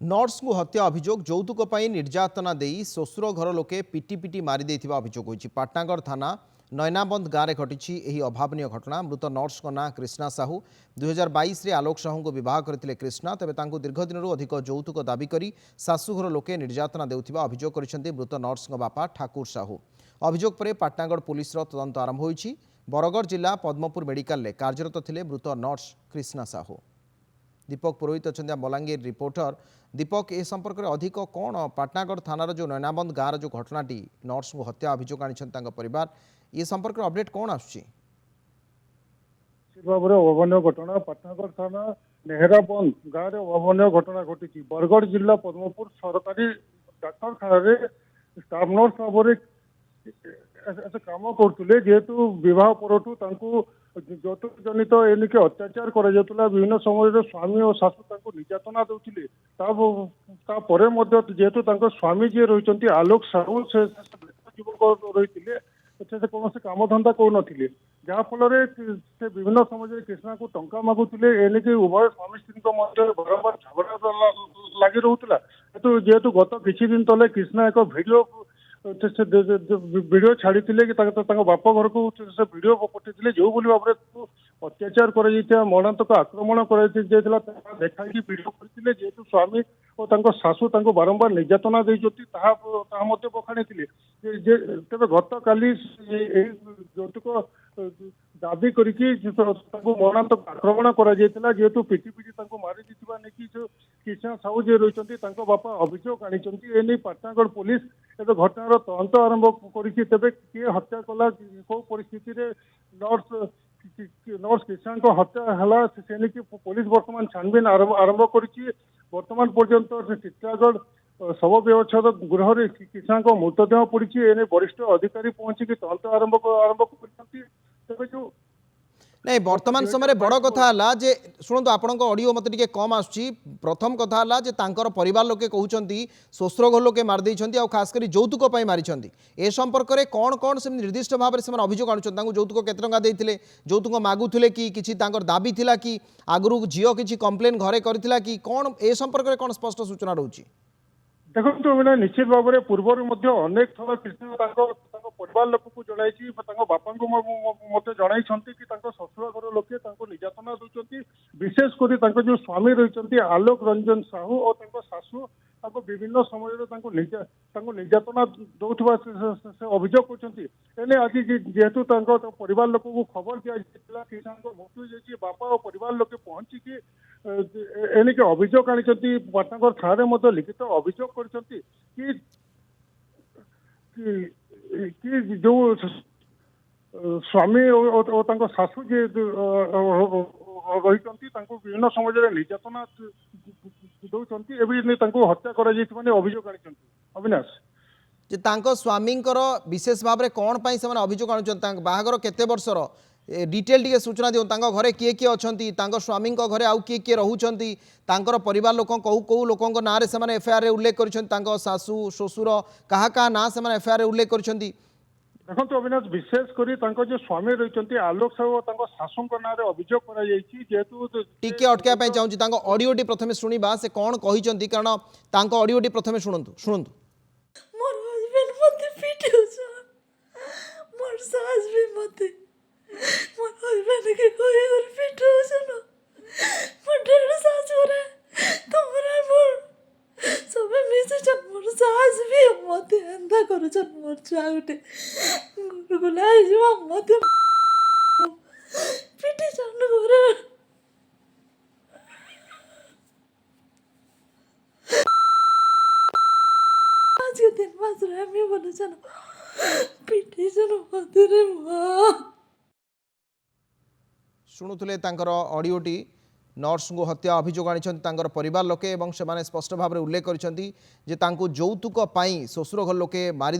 Nurse को हत्या अभियोग यौतुक पर निर्यातना दे श्वशुर घर लोके पिटी पिटी मारी अभियोग होती। पाटनागढ़ थाना नयनाबंद गाँव में घटी अभावन घटना। मृत नर्स ना कृष्णा साहू 2022 में आलोक साहू को बह करते कृष्णा तेज दीर्घ दिन अधिक यौतुक दाबी कर शाशुघर लोके निर्यातना देउथिबा अभियोग कर मृत नर्स बापा ठाकुर साहू। अभियोग पर पाटनागढ़ पुलिस तदंत आरंभ होइछि। बरगढ़ जिला पद्मपुर मेडिकल कार्यरत थे मृत नर्स कृष्णा साहू। दीपक पुरोहित अच्छा बलांगीर रिपोर्टर। दीपक ए संपर्क में अधिक कौन पाटनागढ़ थानार जो नयनाबंद गाँव जो घटनाटी नर्स को हत्या अभियोग आनी परिवार ये संपर्क में अपडेट कौन आसुची? भाव में अभावन घटना पाटनागढ़ थाना नेहराबंद गाँव में अभावन घटना घटी। बरगढ़ जिला पद्मपुर सरकारी डाक्तखाना स्टाफ नर्स भाव में काम करते जेहेतु बह पर यौतुक जनित एनिके अत्याचार करा विभिन्न समय स्वामी और शाशु निर्यातना देते जेहेतु स्वामी जी रही आलोक साहू से युवक रही से कौन कम धंदा कौन जहाँफल से विभिन्न समय कृष्णा को टंका मागुले एनिके उभय स्वामी स्त्री मध्य बारंबार झगड़ा लगी रोला। जेहेतु गत किछि दिन तले कृष्णा एक वीडियो छाड़ी बापा घर को से वीडियो पठे जो भाव में अत्याचार कर मरणांतक आक्रमण कर देखा वीडियो करते जेहेतु स्वामी और शाशु बारंबार निर्यातना देती बखाणी तेज गत काली यौतुक दाबी करके मरणांतक आक्रमण कर जेहेतु पिटी पिटी मारी नहीं कृष्णा साहू जी रही बापा अभियोग आनी पाटनागढ़ पुलिस एवं घटनार तदंत आरंभ करें किए हत्या कला कौ परिस्थिति नर्स कृष्णा को हत्या है पुलिस बर्तमान छानबीन आरंभ कर बर्तमान पर्यंत चित्रागढ़ शव व्यवच्छेद गृह कृष्णा को मृतदेह पड़ी एने वरिष्ठ अधिकारी पहुंची तदंत आरंभ कर नहीं वर्तमान समय बड़ कथा जे शुणु आपण ऑडियो मत टे कम आसुची। प्रथम कथा जे तांकर परिवार लोके कहउचंती श्वशुर घर लोके मार देइछंती आ खास करी यौतुक पई मारिछंती। ए संपर्क रे कौन कौन से निर्दिष्ट भाव में अभियोग आनुछंती? तांको यौतुक केते टंका देइथिले, यौतुक मागुथिले कि किछि तांकर दाबी थिला कि आगरु झियो किछि कंप्लेन घरे करथिला कि कौन ए संपर्क रे कौन स्पष्ट सूचना रहउची? देखो मैंने निश्चित भाव में पूर्व अनेक थर कृष्ण परिवार लोक को जन बापा मत जन कि शशुर घर लोके निर्यातना दूसरी विशेषकर जो स्वामी रही आलोक रंजन साहू और शाशु विभिन्न समय निर्यातना दौथवा अभियोग कर आज जेहेतु परिवार लोक को खबर दिया कृष्णा मृत्यु बापा और परिवार लोके पहुंचिकी एनिके अभियोग आनी पाटनागढ़ थाना लिखित अभियोग कर जो स्वामी और शाशु जी रही विभिन्न समय निर्यातना दौरान हत्या कर अभियोग आनी अविनाश जे तांको स्वामींकर विशेष भाव में कौन पाई से अभियोग आनुछंती? बाहागर केते वर्षर डिटेल टी सूचना दियो। तांको घरे किए किए अछंती? तांको स्वामी घरे आउ किए किए रहउछंती? तांकर परिवार लोक कौ लोकंक नाँ रे से एफआईआर रे उल्लेख करिसंती? तांको सासू ससुर कहा कहा नाँ से एफआईआर रे उल्लेख करिसंती? देखो अविनाश विशेषकर जो स्वामी रही आलोक साहू और शाशु नाँ अभियोग कर जेहेतु टिके अटकाया चाहूँगी तांको ऑडियोटी प्रथमे शुणिबा से कौन कहिसंती कारण तांको ऑडियोटी प्रथमे शुणंतु शुणंतु। मोर हस्बैंड मते पिटुछ मोर सास भी मते मोर हस्बैंड के कोई और पिटुछ न मोर डेढ़ सास होरे तोरा मोर सबे मिसे छ मोर सास भी मते अंधा करू छ मोर चाउटे गुरु गुलाई जीवा मते पिटी छन गोरे आज के दिन मास रे मी बोले छन पिटी छन मते रे मां शुणुले ऑडियोटी नर्स को हत्या अभियोग आनी परिवार लोके एवं से स्पष्ट भाव में उल्लेख कर यौतुक श्वशुर घर लोके मारी